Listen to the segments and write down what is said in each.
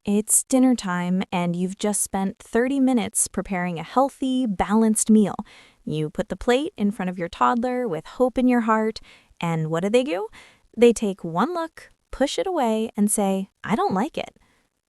It's dinner time, and you've just spent 30 minutes preparing a healthy, balanced meal. You put the plate in front of your toddler with hope in your heart, and what do? They take one look, push it away, and say, "I don't like it."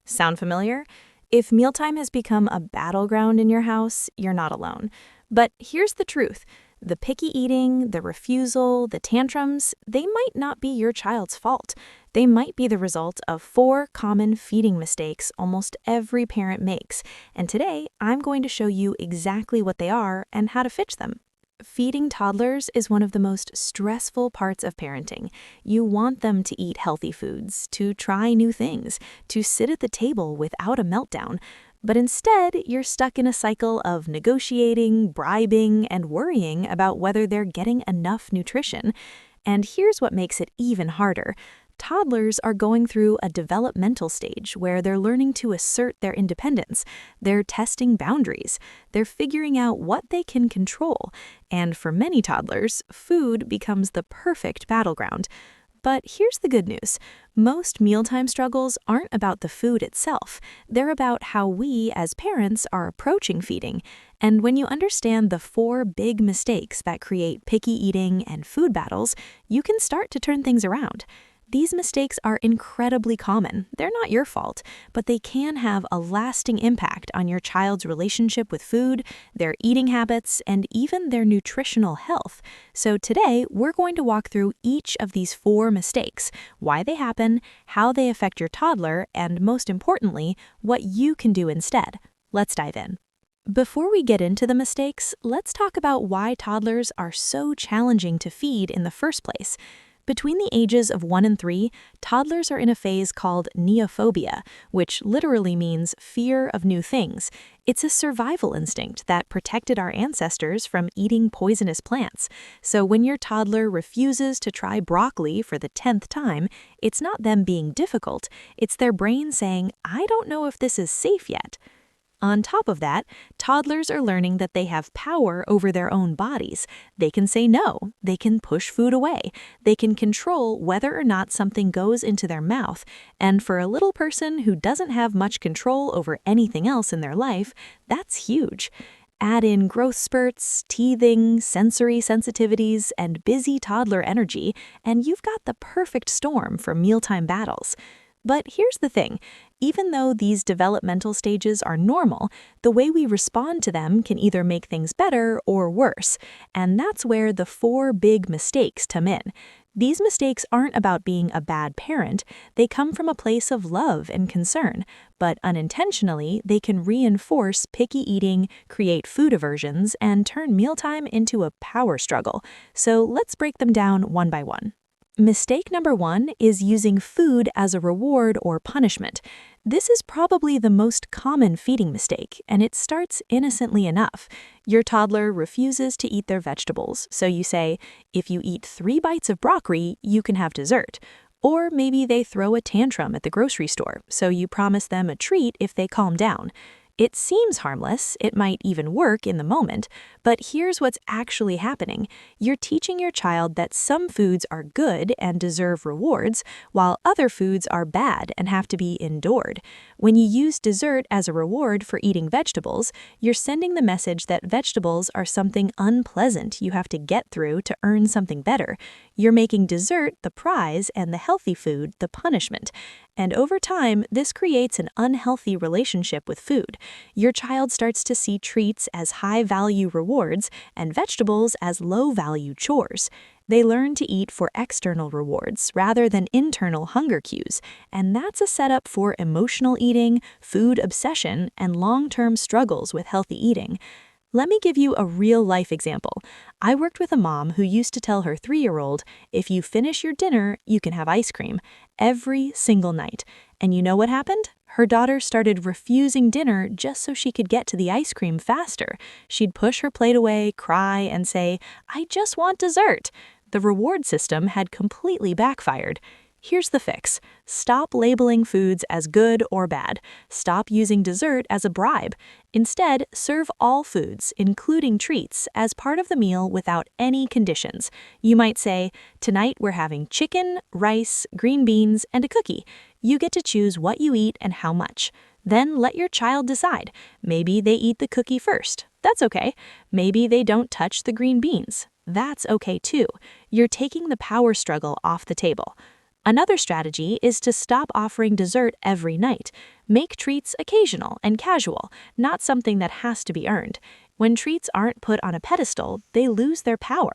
Sound familiar? If mealtime has become a battleground in your house, you're not alone. But here's the truth. The picky eating, the refusal, the tantrums, they might not be your child's fault. They might be the result of four common feeding mistakes almost every parent makes. And today, I'm going to show you exactly what they are and how to fix them. Feeding toddlers is one of the most stressful parts of parenting. You want them to eat healthy foods, to try new things, to sit at the table without a meltdown. But instead, you're stuck in a cycle of negotiating, bribing, and worrying about whether they're getting enough nutrition. And here's what makes it even harder. Toddlers are going through a developmental stage where they're learning to assert their independence. They're testing boundaries. They're figuring out what they can control. And for many toddlers, food becomes the perfect battleground. But here's the good news. Most mealtime struggles aren't about the food itself. They're about how we, as parents, are approaching feeding. And when you understand the four big mistakes that create picky eating and food battles, you can start to turn things around. These mistakes are incredibly common. They're not your fault, but they can have a lasting impact on your child's relationship with food, their eating habits, and even their nutritional health. So today, we're going to walk through each of these four mistakes, why they happen, how they affect your toddler, and most importantly, what you can do instead. Let's dive in. Before we get into the mistakes, let's talk about why toddlers are so challenging to feed in the first place. Between the ages of 1 and 3, toddlers are in a phase called neophobia, which literally means fear of new things. It's a survival instinct that protected our ancestors from eating poisonous plants. So when your toddler refuses to try broccoli for the 10th time, it's not them being difficult, it's their brain saying, "I don't know if this is safe yet." On top of that, toddlers are learning that they have power over their own bodies. They can say no, they can push food away, they can control whether or not something goes into their mouth. And for a little person who doesn't have much control over anything else in their life, that's huge. Add in growth spurts, teething, sensory sensitivities, and busy toddler energy, and you've got the perfect storm for mealtime battles. But here's the thing. Even though these developmental stages are normal, the way we respond to them can either make things better or worse. And that's where the four big mistakes come in. These mistakes aren't about being a bad parent. They come from a place of love and concern. But unintentionally, they can reinforce picky eating, create food aversions, and turn mealtime into a power struggle. So let's break them down one by one. Mistake number 1 is using food as a reward or punishment. This is probably the most common feeding mistake, and it starts innocently enough. Your toddler refuses to eat their vegetables, so you say, "If you eat 3 bites of broccoli, you can have dessert." Or maybe they throw a tantrum at the grocery store, so you promise them a treat if they calm down. It seems harmless, it might even work in the moment, but here's what's actually happening. You're teaching your child that some foods are good and deserve rewards, while other foods are bad and have to be endured. When you use dessert as a reward for eating vegetables, you're sending the message that vegetables are something unpleasant you have to get through to earn something better. You're making dessert the prize and the healthy food the punishment. And over time, this creates an unhealthy relationship with food. Your child starts to see treats as high-value rewards and vegetables as low-value chores. They learn to eat for external rewards rather than internal hunger cues, and that's a setup for emotional eating, food obsession, and long-term struggles with healthy eating. Let me give you a real-life example. I worked with a mom who used to tell her 3-year-old, "If you finish your dinner, you can have ice cream," every single night. And you know what happened? Her daughter started refusing dinner just so she could get to the ice cream faster. She'd push her plate away, cry, and say, "I just want dessert." The reward system had completely backfired. Here's the fix. Stop labeling foods as good or bad. Stop using dessert as a bribe. Instead, serve all foods, including treats, as part of the meal without any conditions. You might say, "Tonight we're having chicken, rice, green beans, and a cookie. You get to choose what you eat and how much." Then let your child decide. Maybe they eat the cookie first. That's okay. Maybe they don't touch the green beans. That's okay too. You're taking the power struggle off the table. Another strategy is to stop offering dessert every night. Make treats occasional and casual, not something that has to be earned. When treats aren't put on a pedestal, they lose their power.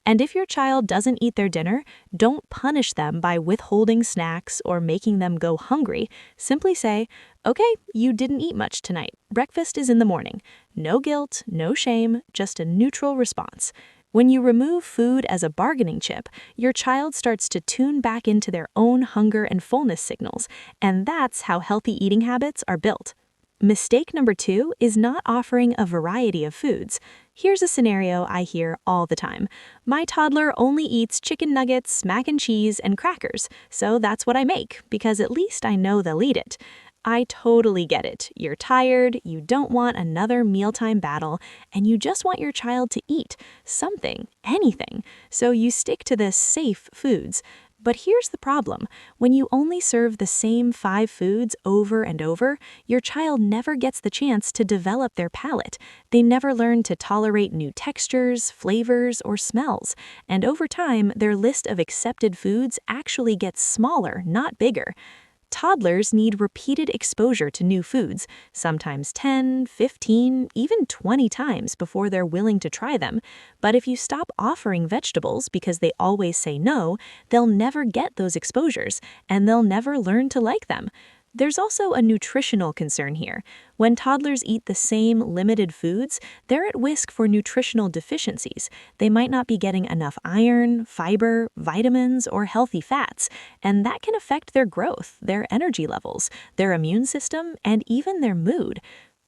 And if your child doesn't eat their dinner, don't punish them by withholding snacks or making them go hungry. Simply say, "Okay, you didn't eat much tonight. Breakfast is in the morning." No guilt, no shame, just a neutral response. When you remove food as a bargaining chip, your child starts to tune back into their own hunger and fullness signals, and that's how healthy eating habits are built. Mistake number 2 is not offering a variety of foods. Here's a scenario I hear all the time. "My toddler only eats chicken nuggets, mac and cheese, and crackers, so that's what I make, because at least I know they'll eat it." I totally get it. You're tired, you don't want another mealtime battle, and you just want your child to eat something, anything, so you stick to the safe foods. But here's the problem. When you only serve the same 5 foods over and over, your child never gets the chance to develop their palate. They never learn to tolerate new textures, flavors, or smells. And over time, their list of accepted foods actually gets smaller, not bigger. Toddlers need repeated exposure to new foods, sometimes 10, 15, even 20 times before they're willing to try them. But if you stop offering vegetables because they always say no, they'll never get those exposures, and they'll never learn to like them. There's also a nutritional concern here. When toddlers eat the same limited foods, they're at risk for nutritional deficiencies. They might not be getting enough iron, fiber, vitamins, or healthy fats, and that can affect their growth, their energy levels, their immune system, and even their mood.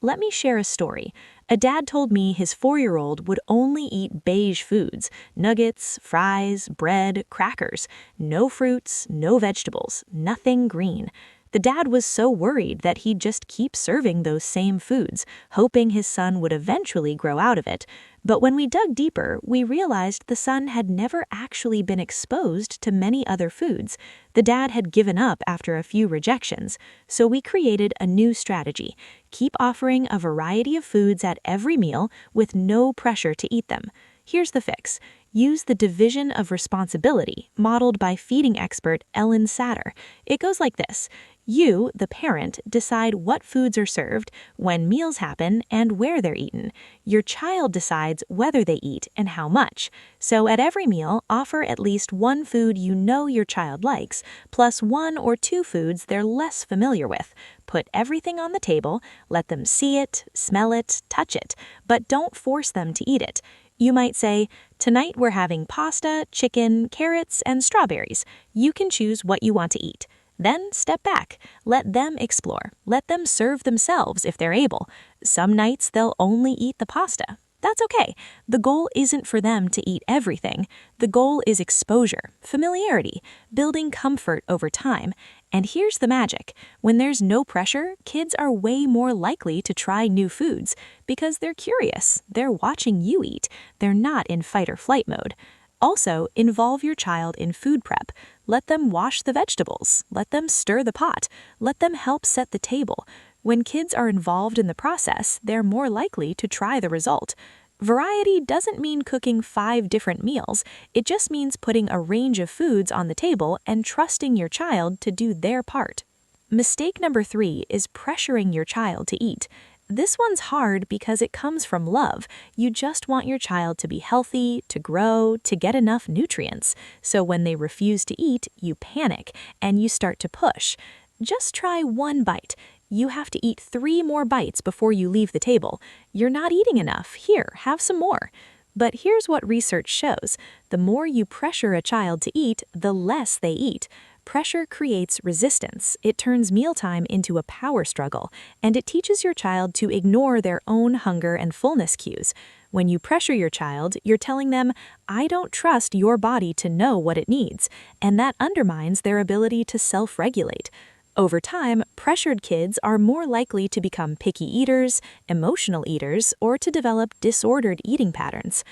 Let me share a story. A dad told me his 4-year-old would only eat beige foods, nuggets, fries, bread, crackers. No fruits, no vegetables, nothing green. The dad was so worried that he'd just keep serving those same foods, hoping his son would eventually grow out of it. But when we dug deeper, we realized the son had never actually been exposed to many other foods. The dad had given up after a few rejections. So we created a new strategy. Keep offering a variety of foods at every meal with no pressure to eat them. Here's the fix. Use the division of responsibility modeled by feeding expert Ellen Satter. It goes like this. You, the parent, decide what foods are served, when meals happen, and where they're eaten. Your child decides whether they eat and how much. So at every meal, offer at least one food you know your child likes, plus 1 or 2 foods they're less familiar with. Put everything on the table, let them see it, smell it, touch it, but don't force them to eat it. You might say, "Tonight we're having pasta, chicken, carrots, and strawberries. You can choose what you want to eat." Then step back. Let them explore. Let them serve themselves if they're able. Some nights they'll only eat the pasta. That's okay. The goal isn't for them to eat everything. The goal is exposure, familiarity, building comfort over time. And here's the magic. When there's no pressure, kids are way more likely to try new foods because they're curious. They're watching you eat. They're not in fight or flight mode. Also, involve your child in food prep. Let them wash the vegetables. Let them stir the pot. Let them help set the table. When kids are involved in the process, they're more likely to try the result. Variety doesn't mean cooking 5 different meals. It just means putting a range of foods on the table and trusting your child to do their part. Mistake number 3 is pressuring your child to eat. This one's hard because it comes from love. You just want your child to be healthy, to grow, to get enough nutrients. So when they refuse to eat, you panic and you start to push. Just try 1 bite. You have to eat 3 more bites before you leave the table. You're not eating enough. Here, have some more. But here's what research shows. The more you pressure a child to eat, the less they eat. Pressure creates resistance. It turns mealtime into a power struggle, and it teaches your child to ignore their own hunger and fullness cues. When you pressure your child, you're telling them, I don't trust your body to know what it needs, and that undermines their ability to self-regulate. Over time, pressured kids are more likely to become picky eaters, emotional eaters, or to develop disordered eating patterns.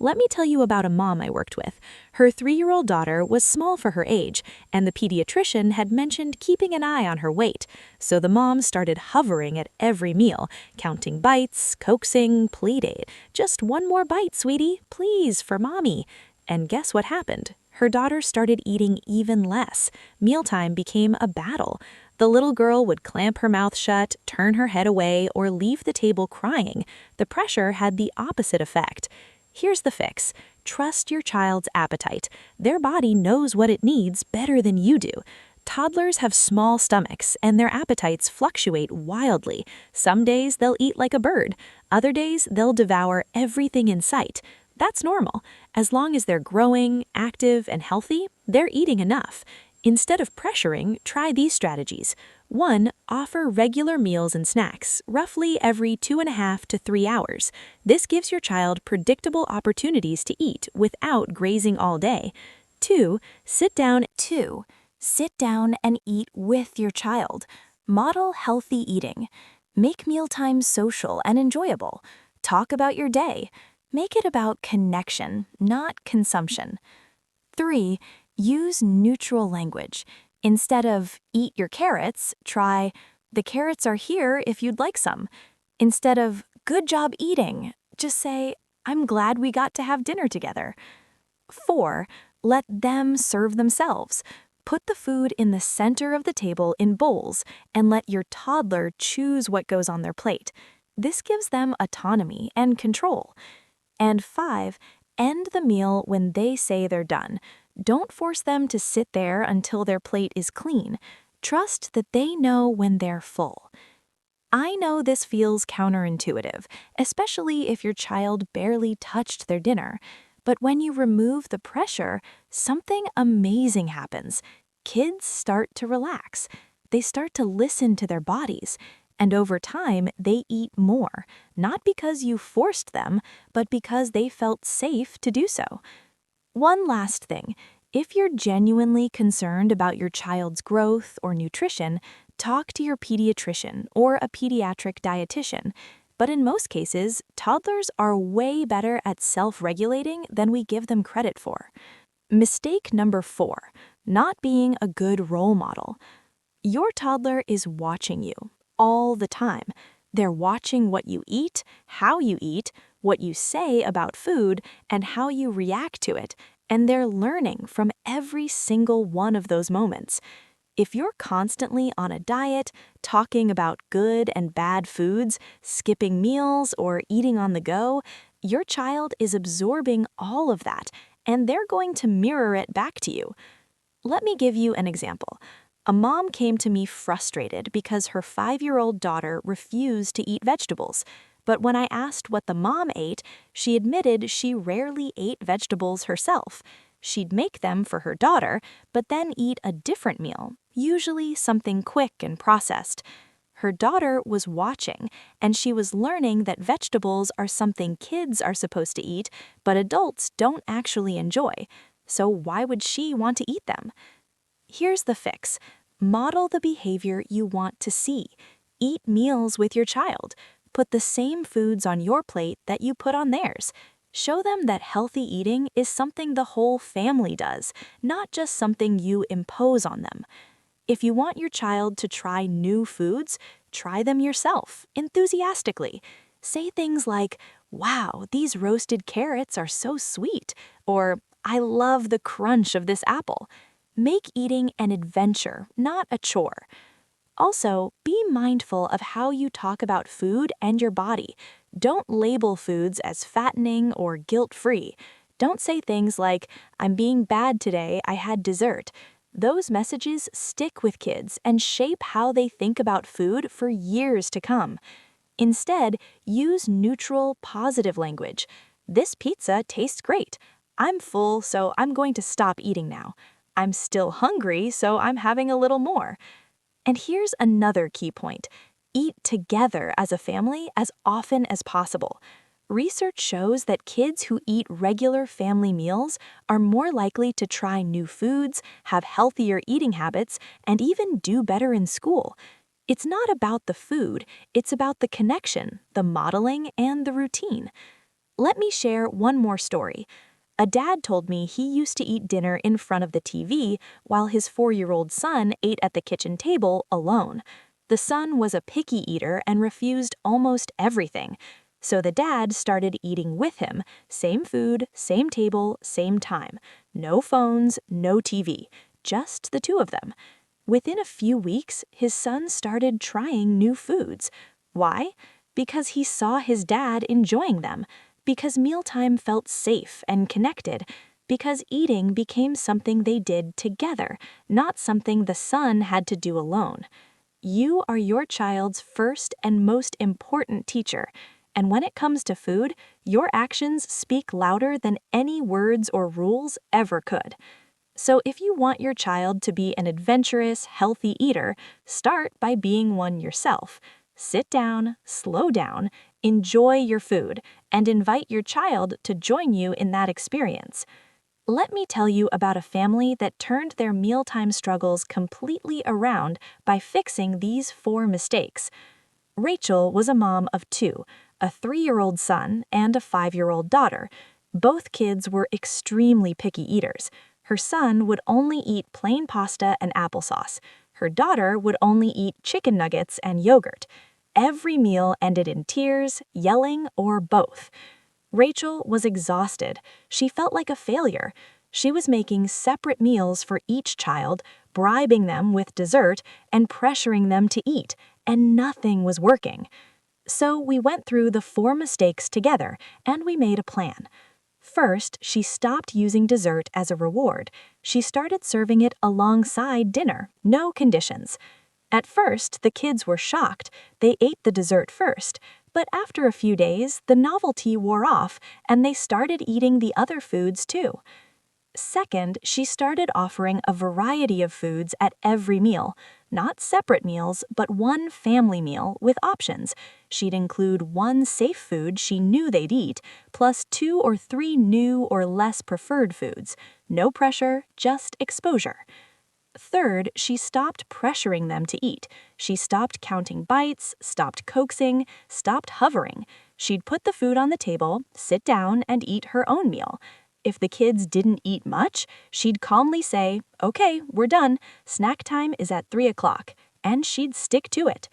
Let me tell you about a mom I worked with. Her 3-year-old daughter was small for her age, and the pediatrician had mentioned keeping an eye on her weight. So the mom started hovering at every meal, counting bites, coaxing, pleading. Just one more bite, sweetie, please, for mommy. And guess what happened? Her daughter started eating even less. Mealtime became a battle. The little girl would clamp her mouth shut, turn her head away, or leave the table crying. The pressure had the opposite effect. Here's the fix. Trust your child's appetite. Their body knows what it needs better than you do. Toddlers have small stomachs, and their appetites fluctuate wildly. Some days they'll eat like a bird. Other days they'll devour everything in sight. That's normal. As long as they're growing, active, and healthy, they're eating enough. Instead of pressuring, try these strategies. 1. Offer regular meals and snacks, roughly every 2.5 to 3 hours. This gives your child predictable opportunities to eat without grazing all day. 2. Sit down and eat with your child. Model healthy eating. Make mealtime social and enjoyable. Talk about your day. Make it about connection, not consumption. 3. Use neutral language. Instead of, eat your carrots, try, the carrots are here if you'd like some. Instead of, good job eating, just say, I'm glad we got to have dinner together. 4. Let them serve themselves. Put the food in the center of the table in bowls and let your toddler choose what goes on their plate. This gives them autonomy and control. And 5. End the meal when they say they're done. Don't force them to sit there until their plate is clean. Trust that they know when they're full. I know this feels counterintuitive, especially if your child barely touched their dinner. But when you remove the pressure, something amazing happens. Kids start to relax. They start to listen to their bodies. And over time, they eat more, not because you forced them, but because they felt safe to do so. One last thing. If you're genuinely concerned about your child's growth or nutrition, talk to your pediatrician or a pediatric dietitian. But in most cases, toddlers are way better at self-regulating than we give them credit for. Mistake number 4, not being a good role model. Your toddler is watching you all the time. They're watching what you eat, how you eat, what you say about food, and how you react to it, and they're learning from every single one of those moments. If you're constantly on a diet, talking about good and bad foods, skipping meals, or eating on the go, your child is absorbing all of that, and they're going to mirror it back to you. Let me give you an example. A mom came to me frustrated because her 5-year-old daughter refused to eat vegetables. But when I asked what the mom ate, she admitted she rarely ate vegetables herself. She'd make them for her daughter, but then eat a different meal, usually something quick and processed. Her daughter was watching, and she was learning that vegetables are something kids are supposed to eat, but adults don't actually enjoy. So why would she want to eat them? Here's the fix. Model the behavior you want to see. Eat meals with your child. Put the same foods on your plate that you put on theirs. Show them that healthy eating is something the whole family does, not just something you impose on them. If you want your child to try new foods, try them yourself, enthusiastically. Say things like, wow, these roasted carrots are so sweet, or I love the crunch of this apple. Make eating an adventure, not a chore. Also, be mindful of how you talk about food and your body. Don't label foods as fattening or guilt-free. Don't say things like, I'm being bad today, I had dessert. Those messages stick with kids and shape how they think about food for years to come. Instead, use neutral, positive language. This pizza tastes great. I'm full, so I'm going to stop eating now. I'm still hungry, so I'm having a little more. And here's another key point. Eat together as a family as often as possible. Research shows that kids who eat regular family meals are more likely to try new foods, have healthier eating habits, and even do better in school. It's not about the food, it's about the connection, the modeling, and the routine. Let me share one more story. A dad told me he used to eat dinner in front of the TV while his 4-year-old son ate at the kitchen table alone. The son was a picky eater and refused almost everything. So the dad started eating with him, same food, same table, same time. No phones, no TV, just the two of them. Within a few weeks, his son started trying new foods. Why? Because he saw his dad enjoying them, because mealtime felt safe and connected, because eating became something they did together, not something the son had to do alone. You are your child's first and most important teacher, and when it comes to food, your actions speak louder than any words or rules ever could. So if you want your child to be an adventurous, healthy eater, start by being one yourself. Sit down, slow down, enjoy your food, and invite your child to join you in that experience. Let me tell you about a family that turned their mealtime struggles completely around by fixing these 4 mistakes. Rachel was a mom of 2, a 3-year-old son and a 5-year-old daughter. Both kids were extremely picky eaters. Her son would only eat plain pasta and applesauce. Her daughter would only eat chicken nuggets and yogurt. Every meal ended in tears, yelling, or both. Rachel was exhausted. She felt like a failure. She was making separate meals for each child, bribing them with dessert, and pressuring them to eat, and nothing was working. So we went through the 4 mistakes together, and we made a plan. First, she stopped using dessert as a reward. She started serving it alongside dinner, no conditions. At first, the kids were shocked. They ate the dessert first, but after a few days, the novelty wore off, and they started eating the other foods too. Second, she started offering a variety of foods at every meal, not separate meals, but one family meal with options. She'd include one safe food she knew they'd eat, plus 2 or 3 new or less preferred foods. No pressure, just exposure. Third, she stopped pressuring them to eat. She stopped counting bites, stopped coaxing, stopped hovering. She'd put the food on the table, sit down, and eat her own meal. If the kids didn't eat much, she'd calmly say, "Okay, we're done. Snack time is at 3 o'clock," and she'd stick to it.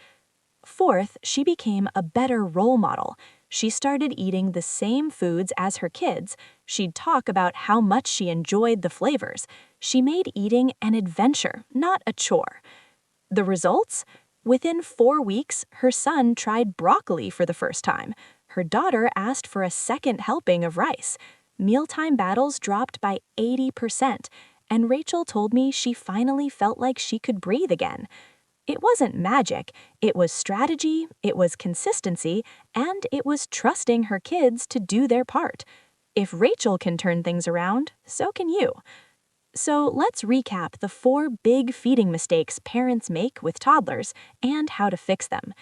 Fourth, she became a better role model. She started eating the same foods as her kids. She'd talk about how much she enjoyed the flavors. She made eating an adventure, not a chore. The results? Within 4 weeks, her son tried broccoli for the first time. Her daughter asked for a second helping of rice. Mealtime battles dropped by 80%, and Rachel told me she finally felt like she could breathe again. It wasn't magic, it was strategy, it was consistency, and it was trusting her kids to do their part. If Rachel can turn things around, so can you. So let's recap the 4 big feeding mistakes parents make with toddlers and how to fix them.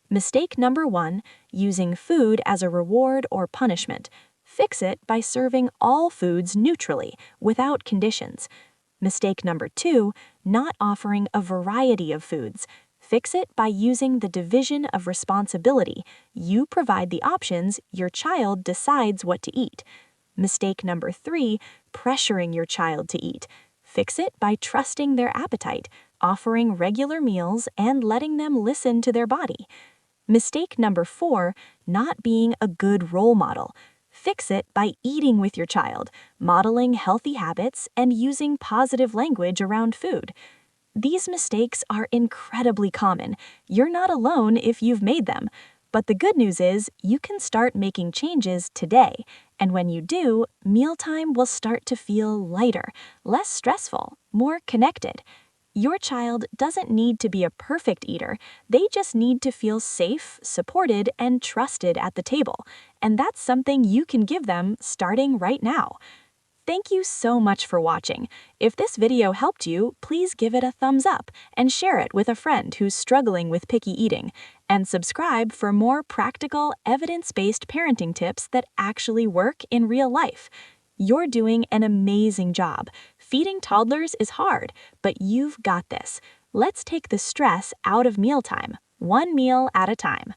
Mistake number 1, using food as a reward or punishment. Fix it by serving all foods neutrally, without conditions. Mistake number 2, not offering a variety of foods. Fix it by using the division of responsibility. You provide the options, your child decides what to eat. Mistake number 3, pressuring your child to eat. Fix it by trusting their appetite, offering regular meals, and letting them listen to their body. Mistake number 4, not being a good role model. Fix it by eating with your child, modeling healthy habits, and using positive language around food. These mistakes are incredibly common. You're not alone if you've made them. But the good news is you can start making changes today. And when you do, mealtime will start to feel lighter, less stressful, more connected. Your child doesn't need to be a perfect eater. They just need to feel safe, supported, and trusted at the table. And that's something you can give them starting right now. Thank you so much for watching. If this video helped you, please give it a thumbs up and share it with a friend who's struggling with picky eating. And subscribe for more practical, evidence-based parenting tips that actually work in real life. You're doing an amazing job. Feeding toddlers is hard, but you've got this. Let's take the stress out of mealtime, one meal at a time.